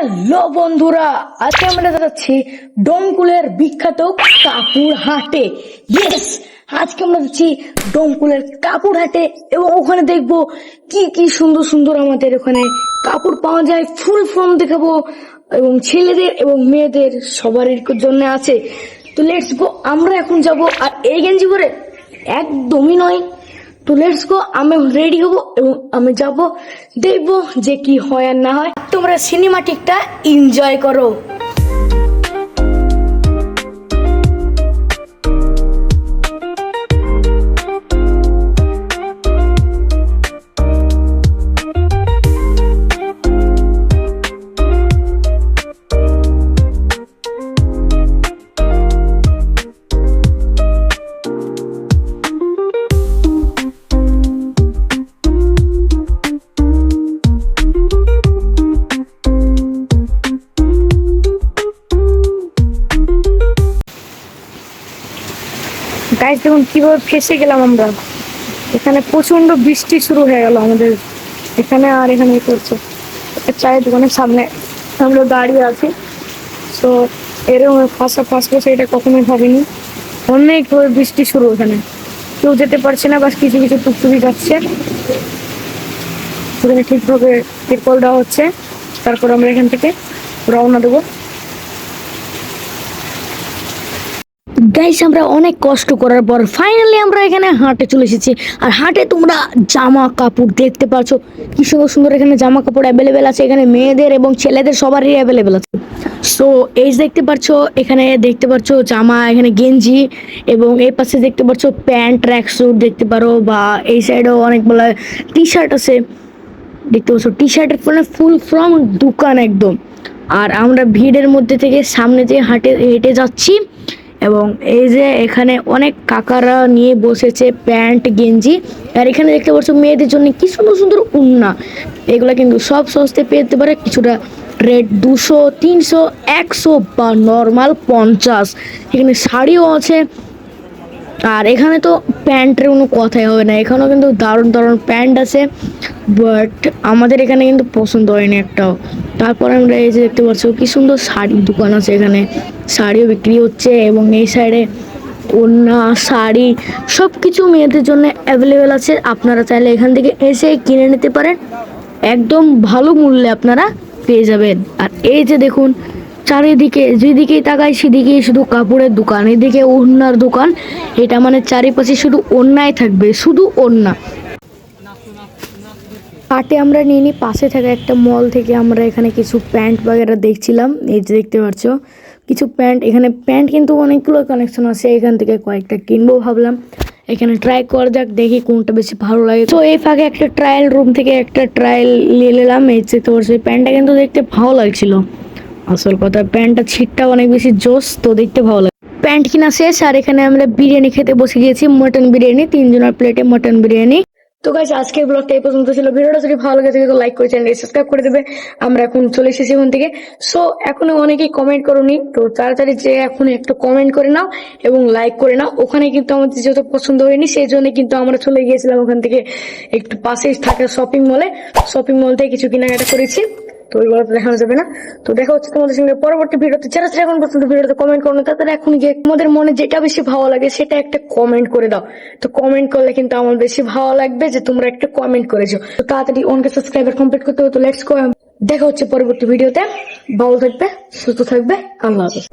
Hello বন্ধুরা, আজকে আমরা যাচ্ছি ডোমকুলের বিখ্যাত কাপুর হাটে। ইয়েস, আজকে আমরা যাচ্ছি ডোমকুলের কাপুর হাটে এবং ওখানে দেখবো কি কি সুন্দর সুন্দর আমাদের ওখানে কাপড় পাওয়া যায়। ফুল ফর্ম দেখাবো এবং ছেলেদের এবং মেয়েদের সবারই জন্য আছে। তো লেটস গো, আমরা এখন যাব। আর এই গেঞ্জি পরে একদমই নয়। তো লেটস গো, আমি রেডি হবো এবং আমি যাব, দেখবো যে কি হয় আর না হয়। তোমরা সিনেমাটিকটা এনজয় করো। গাইস দেখুন কিভাবে ফেসে গেলাম আমরা। এখানে প্রচন্ড বৃষ্টি শুরু হয়ে গেল আমাদের এখানে, আর এখানে করছে চায়ের দোকানের সামনে আমরা দাঁড়িয়ে আছি। তো এরকম ফাঁসা এটা কখনোই ভাবিনি। অনেক বৃষ্টি শুরু, এখানে কেউ যেতে পারছে না, বাস কিছু কিছু টুকটুকি যাচ্ছে। এখানে ঠিকভাবে টিপল দেওয়া হচ্ছে, তারপর আমরা এখান থেকে রওনা দেবো। গাইস আমরা অনেক কষ্ট করার পর ফাইনালি আমরা এখানে হাটে চলে এসেছি। আর হাটে তোমরা জামা কাপড় দেখতে পাচ্ছ, কি সুন্দর সুন্দর এখানে জামা কাপড় অ্যাভেলেবেল আছে। এখানে মেয়েদের এবং ছেলেদের সবারই অ্যাভেলেবেল আছে। সো এই দেখতে পাচ্ছ, এখানে দেখতে পাচ্ছ জামা, এখানে গেঞ্জি, এবং এই পাশে দেখতে পাচ্ছ প্যান্ট, ট্র্যাক স্যুট দেখতে পারো, বা এই সাইডেও অনেকগুলো টি শার্ট আছে দেখতে পাচ্ছ। টি শার্টের ফুল ফ্রম দোকান একদম। আর আমরা ভিড়ের মধ্যে থেকে সামনে দিয়ে হেঁটে যাচ্ছি, এবং এই যে এখানে অনেক কাকারা নিয়ে বসেছে প্যান্ট গেঞ্জি। আর এখানে দেখতে পাচ্ছ মেয়েদের জন্য কি সুন্দর সুন্দর উন্না, এগুলা কিন্তু সব সস্তে পেতে পারে। কিছুটা রেট 200, 300, 100 বা নর্মাল 50। এখানে শাড়িও আছে। আর এখানে তো প্যান্টের কোনো কথাই হবে না, এখানেও কিন্তু দারুণ দারুণ প্যান্ট আছে, বাট আমাদের এখানে কিন্তু পছন্দ হয়নি একটাও। তারপরে আমরা এই যে দেখতে পাচ্ছ কি সুন্দর শাড়ির দোকান আছে, এখানে শাড়িও বিক্রি হচ্ছে, এবং এই সাইডে ওড়না, শাড়ি সব কিছু মেয়েদের জন্য অ্যাভেলেবেল আছে। আপনারা চাইলে এখান থেকে এসে কিনে নিতে পারেন, একদম ভালো মূল্যে আপনারা পেয়ে যাবেন। আর এই যে দেখুন চারিদিকে যেদিকেই তাকাই সেদিকেই শুধু কাপড়ের দোকান, এদিকে ওড়নার দোকান। এটা মানে চারিপাশে শুধু ওড়নাই থাকবে, শুধু ওড়না। হাটে আমরা নিয়ে নিই পাশে থাকা একটা মল থেকে আমরা এখানে কিছু প্যান্ট বাগেরা দেখছিলাম। এই যে দেখতে পাচ্ছ কিছু প্যান্ট, এখানে প্যান্ট কিন্তু অনেকগুলো কালেকশন আছে, এখান থেকে কয়েকটা কিনবো ভাবলাম। এখানে ট্রাই করা যাক, দেখি কোনটা বেশি ভালো লাগে। তো এই ফাঁকে একটা ট্রায়াল রুম থেকে একটা ট্রায়াল নিয়ে নিলাম। এই যে তো সেই প্যান্টটা কিন্তু দেখতে ভালো লাগছিল। আসল কথা প্যান্টটা ছিটটা অনেক বেশি জোস, তো দেখতে ভালো লাগে। প্যান্ট কিনা শেষ, আর এখানে আমরা বিরিয়ানি খেতে বসে গিয়েছি, মটন বিরিয়ানি, 3 জনের প্লেটে মটন বিরিয়ানি। তো গাইস আজকের ব্লগটা এই পর্যন্ত ছিল। ভিডিওটা যদি ভালো লাগে থাকে তো লাইক করে চ্যানেলটি সাবস্ক্রাইব করে দেবে। আমরা এখন চলে এসেছি ওখান থেকে। সো এখনো অনেকেই কমেন্ট করোনি, তো তাড়াতাড়ি যে এখন একটু কমেন্ট করে নাও এবং লাইক করে নাও। ওখানে কিন্তু আমাদের যত পছন্দ হয়নি, সেই জন্য কিন্তু আমরা চলে গিয়েছিলাম ওখান থেকে একটু পাশেই থাকা শপিং মল থেকে কিছু কেনাকাটা করেছি। তো ওইগুলো তো দেখানো যাবে না। তো দেখা হচ্ছে তোমাদের সঙ্গে পরবর্তী ভিডিওতে। যারা এখন পর্যন্ত ভিডিওতে কমেন্ট করো না, তারা এখন গিয়ে তোমাদের মনে যেটা বেশি ভালো লাগে সেটা একটা কমেন্ট করে দাও। তো কমেন্ট করলে কিন্তু আমার বেশি ভালো লাগবে যে তোমরা একটা কমেন্ট করেছো। তো তাড়াতাড়ি অনকে সাবস্ক্রাইবার কমপ্লিট করতে হবে। তো লেটস গো, দেখা হচ্ছে পরবর্তী ভিডিওতে। ভালো থাকবে, সুস্থ থাকবে, আল্লাহ হাফেজ।